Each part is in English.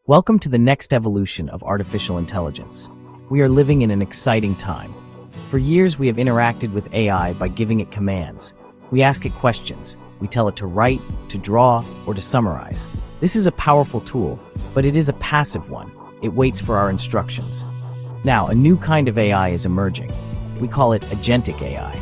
Welcome to the next evolution of artificial intelligence. We are living in an exciting time. For years, we have interacted with AI by giving it commands. We ask it questions. We tell it to write, to draw, or to summarize. This is a powerful tool, but it is a passive one. It waits for our instructions. Now, a new kind of AI is emerging. We call it Agentic AI.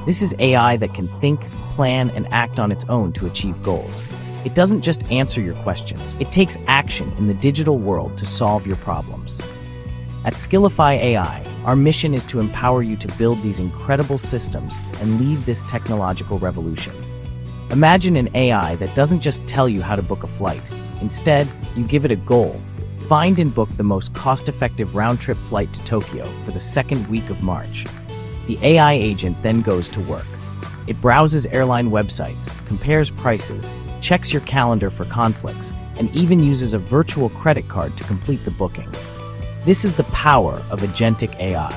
This is AI that can think, plan, and act on its own to achieve goals. It doesn't just answer your questions. It takes action in the digital world to solve your problems. At Skillify AI, our mission is to empower you to build these incredible systems and lead this technological revolution. Imagine an AI that doesn't just tell you how to book a flight. Instead, you give it a goal. Find and book the most cost-effective round-trip flight to Tokyo for the second week of March. The AI agent then goes to work. It browses airline websites, compares prices, checks your calendar for conflicts, and even uses a virtual credit card to complete the booking. This is the power of Agentic AI.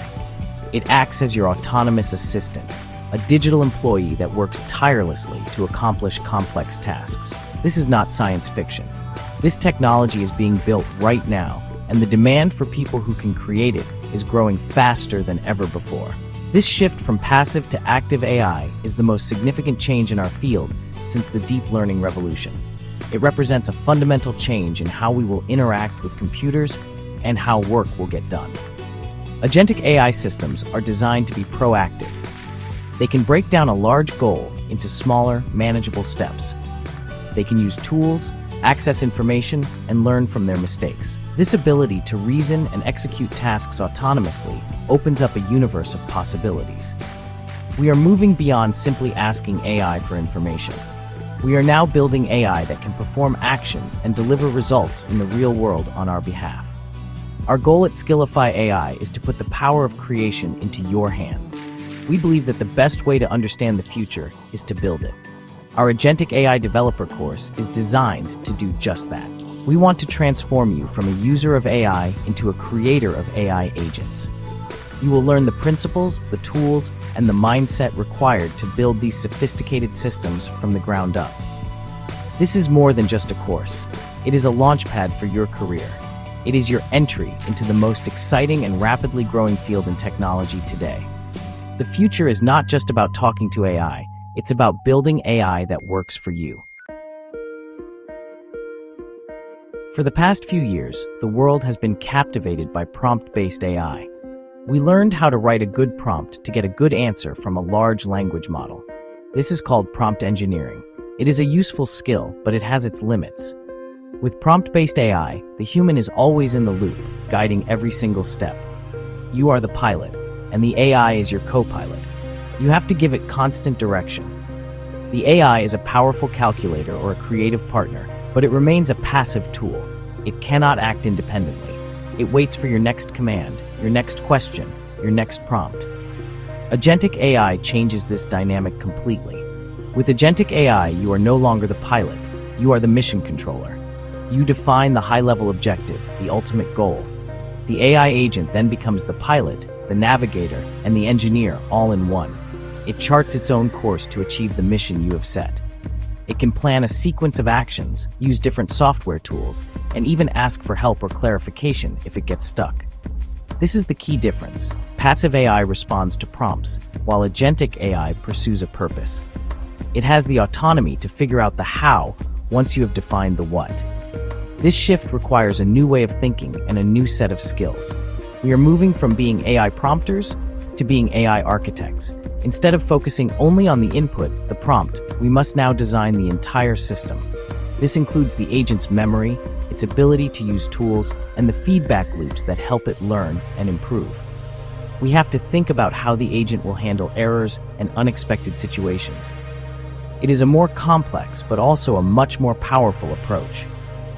It acts as your autonomous assistant, a digital employee that works tirelessly to accomplish complex tasks. This is not science fiction. This technology is being built right now, and the demand for people who can create it is growing faster than ever before. This shift from passive to active AI is the most significant change in our field since the deep learning revolution. It represents a fundamental change in how we will interact with computers and how work will get done. Agentic AI systems are designed to be proactive. They can break down a large goal into smaller, manageable steps. They can use tools, access information, and learn from their mistakes. This ability to reason and execute tasks autonomously opens up a universe of possibilities. We are moving beyond simply asking AI for information. We are now building AI that can perform actions and deliver results in the real world on our behalf. Our goal at Skillify AI is to put the power of creation into your hands. We believe that the best way to understand the future is to build it. Our Agentic AI developer course is designed to do just that. We want to transform you from a user of AI into a creator of AI agents. You will learn the principles, the tools, and the mindset required to build these sophisticated systems from the ground up. This is more than just a course. It is a launchpad for your career. It is your entry into the most exciting and rapidly growing field in technology today. The future is not just about talking to AI. It's about building AI that works for you. For the past few years, the world has been captivated by prompt-based AI. We learned how to write a good prompt to get a good answer from a large language model. This is called prompt engineering. It is a useful skill, but it has its limits. With prompt-based AI, the human is always in the loop, guiding every single step. You are the pilot, and the AI is your co-pilot. You have to give it constant direction. The AI is a powerful calculator or a creative partner, but it remains a passive tool. It cannot act independently. It waits for your next command, your next question, your next prompt. Agentic AI changes this dynamic completely. With Agentic AI, you are no longer the pilot. You are the mission controller. You define the high-level objective, the ultimate goal. The AI agent then becomes the pilot, the navigator, and the engineer all in one. It charts its own course to achieve the mission you have set. It can plan a sequence of actions, use different software tools, and even ask for help or clarification if it gets stuck. This is the key difference. Passive AI responds to prompts, while Agentic AI pursues a purpose. It has the autonomy to figure out the how once you have defined the what. This shift requires a new way of thinking and a new set of skills. We are moving from being AI prompters to being AI architects. Instead of focusing only on the input, the prompt, we must now design the entire system. This includes the agent's memory, its ability to use tools, and the feedback loops that help it learn and improve. We have to think about how the agent will handle errors and unexpected situations. It is a more complex, but also a much more powerful approach.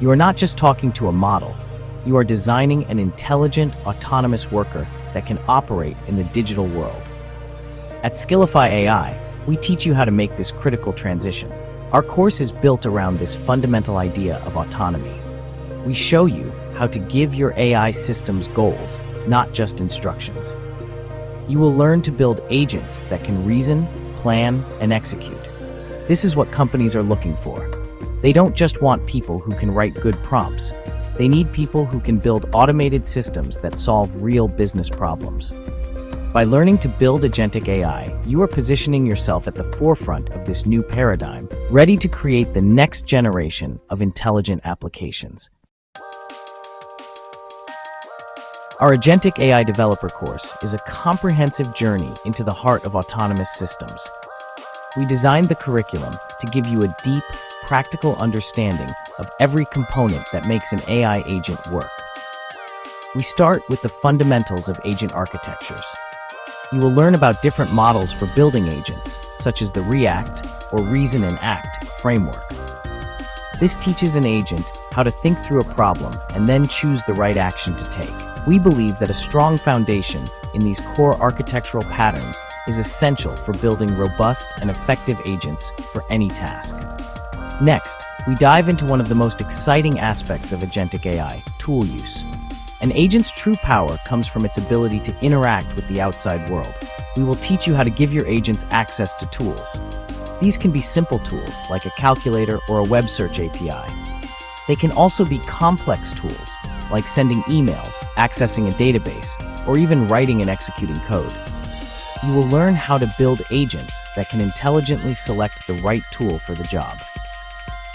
You are not just talking to a model. You are designing an intelligent, autonomous worker that can operate in the digital world. At Skillify AI, we teach you how to make this critical transition. Our course is built around this fundamental idea of autonomy. We show you how to give your AI systems goals, not just instructions. You will learn to build agents that can reason, plan, and execute. This is what companies are looking for. They don't just want people who can write good prompts. They need people who can build automated systems that solve real business problems. By learning to build agentic AI, you are positioning yourself at the forefront of this new paradigm, ready to create the next generation of intelligent applications. Our Agentic AI Developer course is a comprehensive journey into the heart of autonomous systems. We designed the curriculum to give you a deep, practical understanding of every component that makes an AI agent work. We start with the fundamentals of agent architectures. You will learn about different models for building agents, such as the React or Reason and Act framework. This teaches an agent how to think through a problem and then choose the right action to take. We believe that a strong foundation in these core architectural patterns is essential for building robust and effective agents for any task. Next, we dive into one of the most exciting aspects of agentic AI, tool use. An agent's true power comes from its ability to interact with the outside world. We will teach you how to give your agents access to tools. These can be simple tools like a calculator or a web search API. They can also be complex tools like sending emails, accessing a database, or even writing and executing code. You will learn how to build agents that can intelligently select the right tool for the job.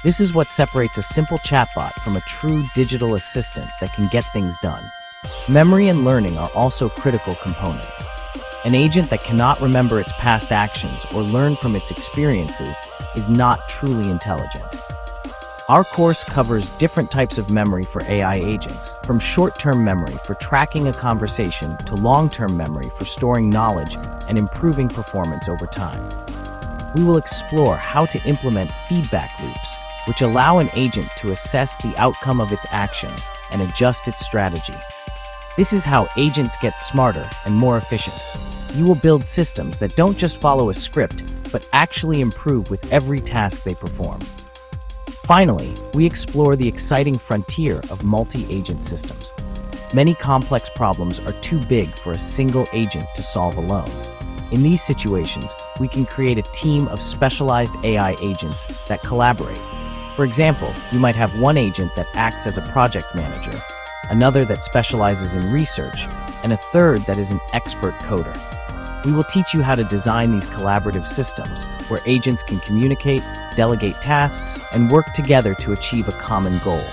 This is what separates a simple chatbot from a true digital assistant that can get things done. Memory and learning are also critical components. An agent that cannot remember its past actions or learn from its experiences is not truly intelligent. Our course covers different types of memory for AI agents, from short-term memory for tracking a conversation to long-term memory for storing knowledge and improving performance over time. We will explore how to implement feedback loops, which allow an agent to assess the outcome of its actions and adjust its strategy. This is how agents get smarter and more efficient. You will build systems that don't just follow a script, but actually improve with every task they perform. Finally, we explore the exciting frontier of multi-agent systems. Many complex problems are too big for a single agent to solve alone. In these situations, we can create a team of specialized AI agents that collaborate. For example, you might have one agent that acts as a project manager, another that specializes in research, and a third that is an expert coder. We will teach you how to design these collaborative systems where agents can communicate, delegate tasks, and work together to achieve a common goal.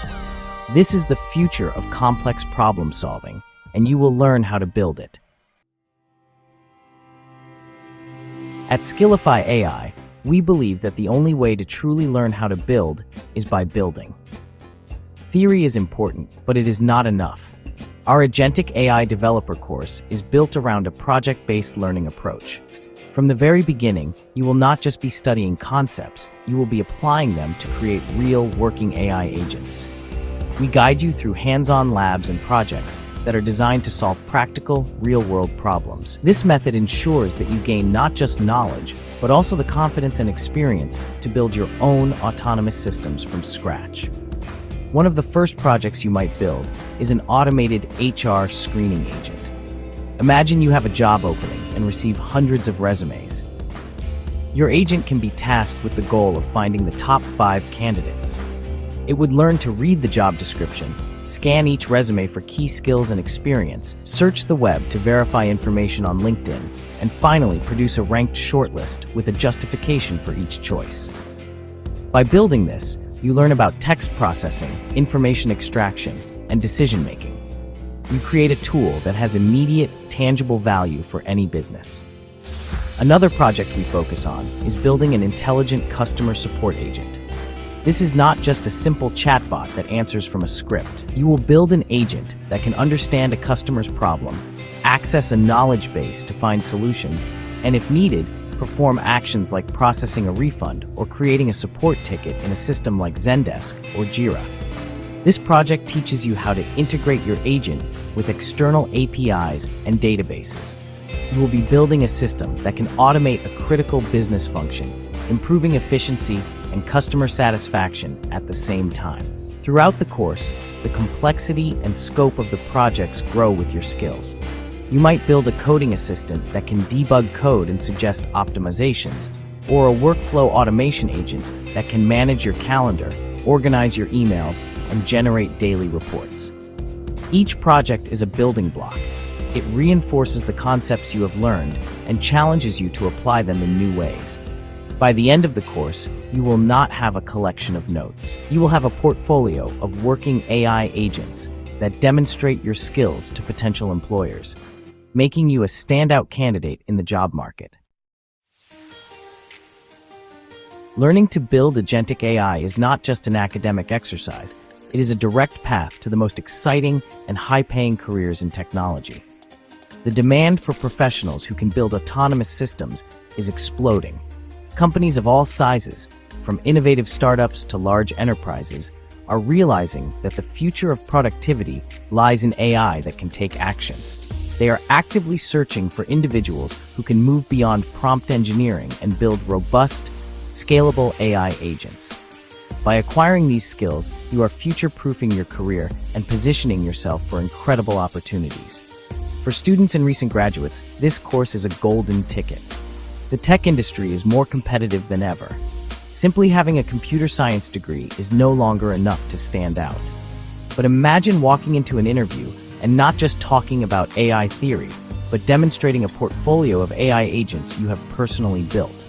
This is the future of complex problem solving, and you will learn how to build it. At Skillify AI, we believe that the only way to truly learn how to build is by building. Theory is important, but it is not enough. Our Agentic AI Developer course is built around a project-based learning approach. From the very beginning, you will not just be studying concepts, you will be applying them to create real working AI agents. We guide you through hands-on labs and projects that are designed to solve practical, real-world problems. This method ensures that you gain not just knowledge, but also the confidence and experience to build your own autonomous systems from scratch. One of the first projects you might build is an automated HR screening agent. Imagine you have a job opening and receive hundreds of resumes. Your agent can be tasked with the goal of finding the top 5 candidates. It would learn to read the job description, scan each resume for key skills and experience, search the web to verify information on LinkedIn, and finally produce a ranked shortlist with a justification for each choice. By building this, you learn about text processing, information extraction, and decision-making. You create a tool that has immediate, tangible value for any business. Another project we focus on is building an intelligent customer support agent. This is not just a simple chatbot that answers from a script. You will build an agent that can understand a customer's problem, access a knowledge base to find solutions, and if needed, perform actions like processing a refund or creating a support ticket in a system like Zendesk or Jira. This project teaches you how to integrate your agent with external APIs and databases. You will be building a system that can automate a critical business function, improving efficiency and customer satisfaction at the same time. Throughout the course, the complexity and scope of the projects grow with your skills. You might build a coding assistant that can debug code and suggest optimizations, or a workflow automation agent that can manage your calendar, organize your emails, and generate daily reports. Each project is a building block. It reinforces the concepts you have learned and challenges you to apply them in new ways. By the end of the course, you will not have a collection of notes. You will have a portfolio of working AI agents that demonstrate your skills to potential employers, making you a standout candidate in the job market. Learning to build agentic AI is not just an academic exercise, it is a direct path to the most exciting and high-paying careers in technology. The demand for professionals who can build autonomous systems is exploding. Companies of all sizes, from innovative startups to large enterprises, are realizing that the future of productivity lies in AI that can take action. They are actively searching for individuals who can move beyond prompt engineering and build robust, scalable AI agents. By acquiring these skills, you are future-proofing your career and positioning yourself for incredible opportunities. For students and recent graduates, this course is a golden ticket. The tech industry is more competitive than ever. Simply having a computer science degree is no longer enough to stand out. But imagine walking into an interview and not just talking about AI theory, but demonstrating a portfolio of AI agents you have personally built.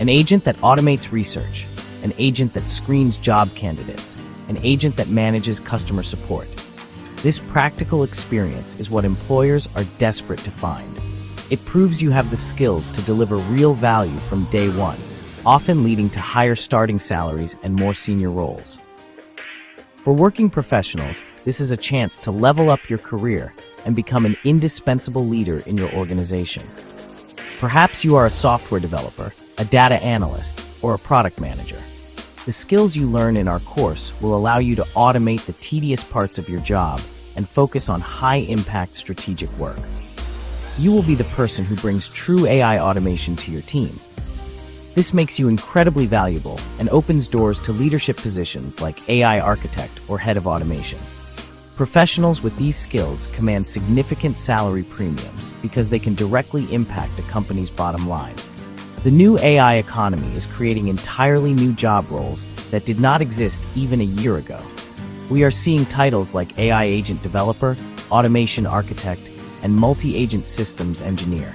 An agent that automates research, an agent that screens job candidates, an agent that manages customer support. This practical experience is what employers are desperate to find. It proves you have the skills to deliver real value from day one, often leading to higher starting salaries and more senior roles. For working professionals, this is a chance to level up your career and become an indispensable leader in your organization. Perhaps you are a software developer, a data analyst, or a product manager. The skills you learn in our course will allow you to automate the tedious parts of your job and focus on high-impact strategic work. You will be the person who brings true AI automation to your team. This makes you incredibly valuable and opens doors to leadership positions like AI architect or head of automation. Professionals with these skills command significant salary premiums because they can directly impact a company's bottom line. The new AI economy is creating entirely new job roles that did not exist even a year ago. We are seeing titles like AI agent developer, automation architect, and multi-agent systems engineer.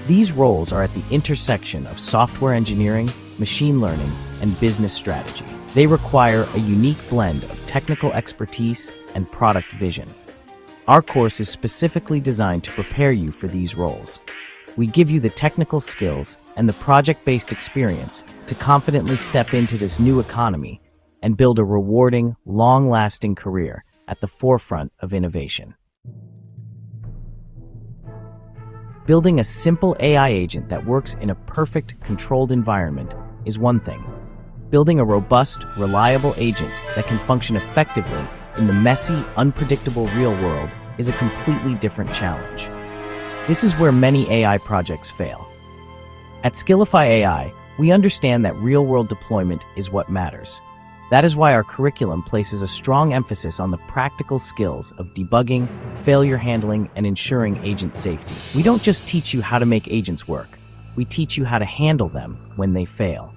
These roles are at the intersection of software engineering, machine learning, and business strategy. They require a unique blend of technical expertise and product vision. Our course is specifically designed to prepare you for these roles. We give you the technical skills and the project-based experience to confidently step into this new economy and build a rewarding, long-lasting career at the forefront of innovation. Building a simple AI agent that works in a perfect, controlled environment is one thing. Building a robust, reliable agent that can function effectively in the messy, unpredictable real world is a completely different challenge. This is where many AI projects fail. At Skillify AI, we understand that real-world deployment is what matters. That is why our curriculum places a strong emphasis on the practical skills of debugging, failure handling, and ensuring agent safety. We don't just teach you how to make agents work, we teach you how to handle them when they fail.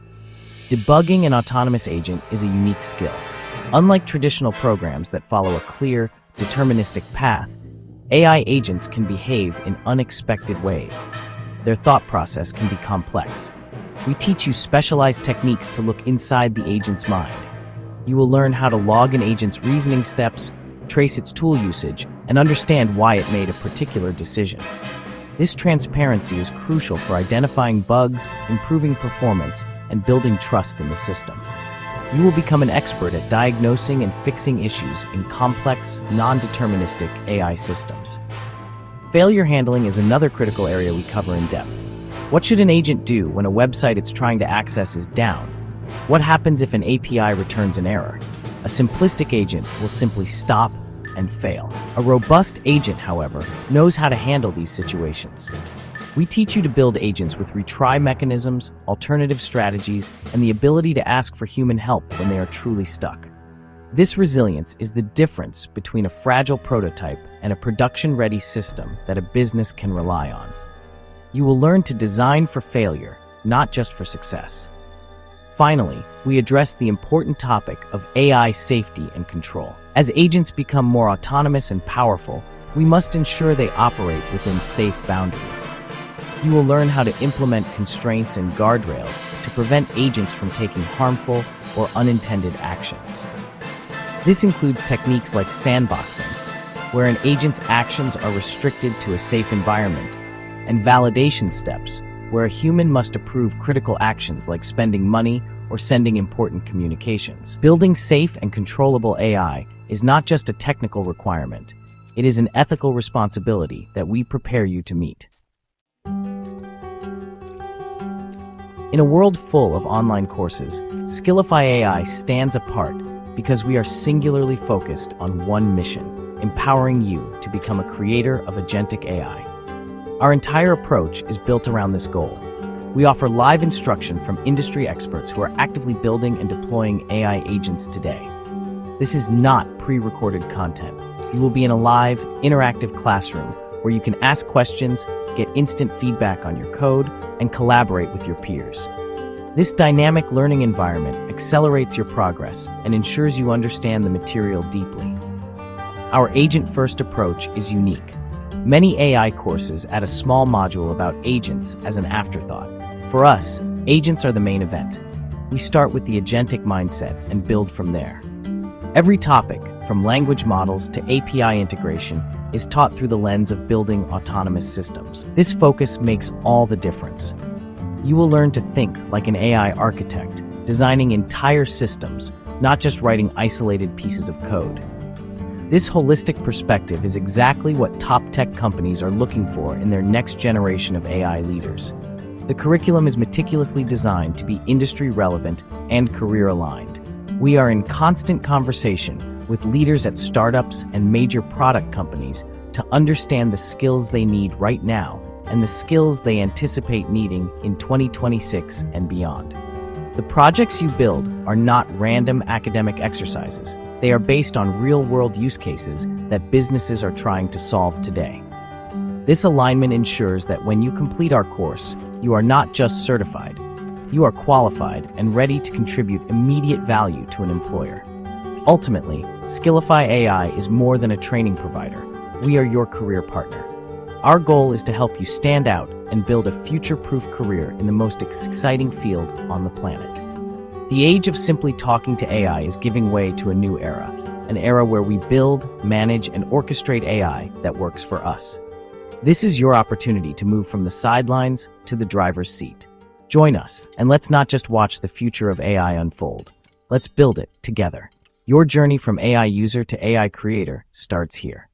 Debugging an autonomous agent is a unique skill. Unlike traditional programs that follow a clear, deterministic path, AI agents can behave in unexpected ways. Their thought process can be complex. We teach you specialized techniques to look inside the agent's mind. You will learn how to log an agent's reasoning steps, trace its tool usage, and understand why it made a particular decision. This transparency is crucial for identifying bugs, improving performance, and building trust in the system. You will become an expert at diagnosing and fixing issues in complex, non-deterministic AI systems. Failure handling is another critical area we cover in depth. What should an agent do when a website it's trying to access is down? What happens if an API returns an error? A simplistic agent will simply stop and fail. A robust agent, however, knows how to handle these situations. We teach you to build agents with retry mechanisms, alternative strategies, and the ability to ask for human help when they are truly stuck. This resilience is the difference between a fragile prototype and a production-ready system that a business can rely on. You will learn to design for failure, not just for success. Finally, we address the important topic of AI safety and control. As agents become more autonomous and powerful, we must ensure they operate within safe boundaries. You will learn how to implement constraints and guardrails to prevent agents from taking harmful or unintended actions. This includes techniques like sandboxing, where an agent's actions are restricted to a safe environment, and validation steps, where a human must approve critical actions like spending money or sending important communications. Building safe and controllable AI is not just a technical requirement, it is an ethical responsibility that we prepare you to meet. In a world full of online courses, Skillify AI stands apart because we are singularly focused on one mission: empowering you to become a creator of Agentic AI. Our entire approach is built around this goal. We offer live instruction from industry experts who are actively building and deploying AI agents today. This is not pre-recorded content. You will be in a live, interactive classroom where you can ask questions, get instant feedback on your code, and collaborate with your peers. This dynamic learning environment accelerates your progress and ensures you understand the material deeply. Our agent-first approach is unique. Many AI courses add a small module about agents as an afterthought. For us, agents are the main event. We start with the agentic mindset and build from there. Every topic, from language models to API integration, is taught through the lens of building autonomous systems. This focus makes all the difference. You will learn to think like an AI architect, designing entire systems, not just writing isolated pieces of code. This holistic perspective is exactly what top tech companies are looking for in their next generation of AI leaders. The curriculum is meticulously designed to be industry relevant and career aligned. We are in constant conversation with leaders at startups and major product companies to understand the skills they need right now and the skills they anticipate needing in 2026 and beyond. The projects you build are not random academic exercises. They are based on real-world use cases that businesses are trying to solve today. This alignment ensures that when you complete our course, you are not just certified, you are qualified and ready to contribute immediate value to an employer. Ultimately, Skillify AI is more than a training provider. We are your career partner. Our goal is to help you stand out and build a future-proof career in the most exciting field on the planet. The age of simply talking to AI is giving way to a new era, an era where we build, manage, and orchestrate AI that works for us. This is your opportunity to move from the sidelines to the driver's seat. Join us, and let's not just watch the future of AI unfold. Let's build it together. Your journey from AI user to AI creator starts here.